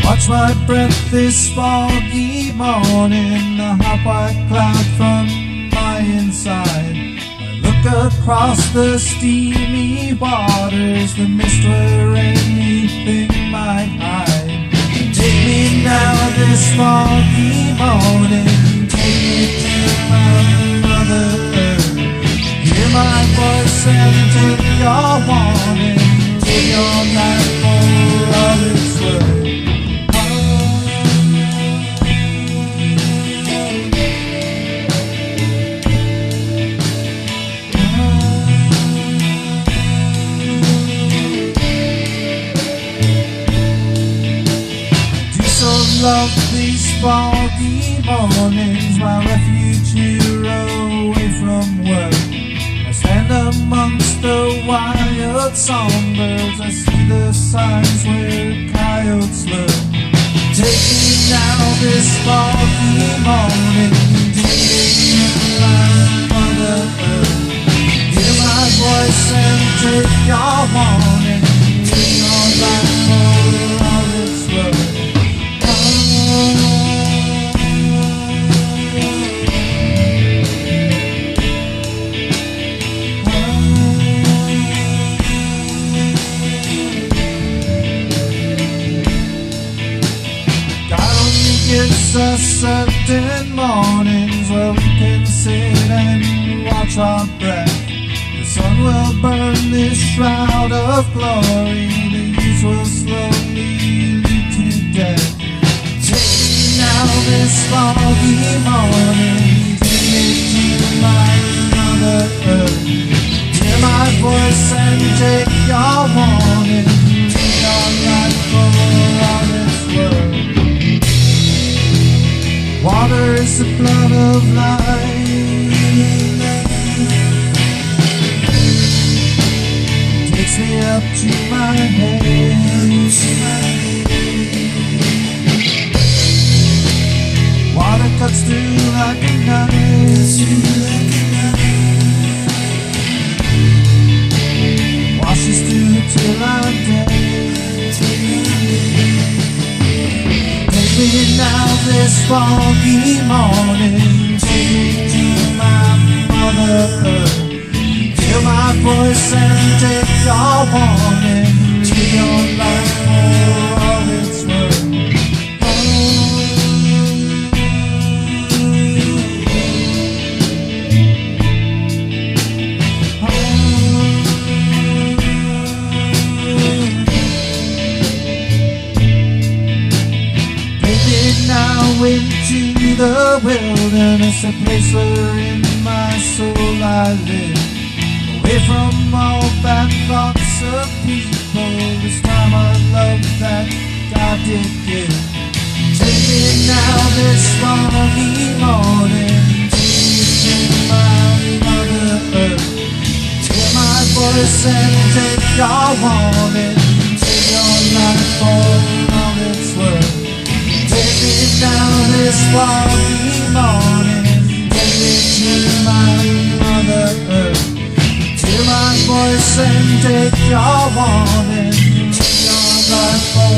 Watch my breath this foggy morning, the hot white cloud from my inside. I look across the steamy waters, the mist where anything might hide. Take me now this foggy morning, take me to my mother earth. Hear my voice and take your warning, take your life for all it's worth. Love these foggy mornings, my refuge here away from work. I stand amongst the wild songbirds, I see the signs where coyotes lurk. Take me now this foggy morning, take me to my mother earth. Hear my voice and take your warning, take your life for all it's worth. It's a certain mornings where we can sit and watch our breath. The sun will burn this shroud of glory, the years will slowly lead to death. Take me now this foggy morning, take me to my mother earth. Hear my voice and take your warning, take your life for all it's worth. Water is the blood of life, takes me up to my head. Water cuts through like a knife, washes through till I'm dead. Take me now this foggy morning, take me to my mother earth. Hear my voice and take your warning, take your life for all it's worth. Now into the wilderness, a place where in my soul I live, away from all bad thoughts of people. This time I love that God did give. Take me now this foggy morning, take me to my mother earth. Hear my voice and take your warning, take your life for all it's worth. Take me now this foggy morning, take me to my mother earth. Hear my voice and take your warning, take your life for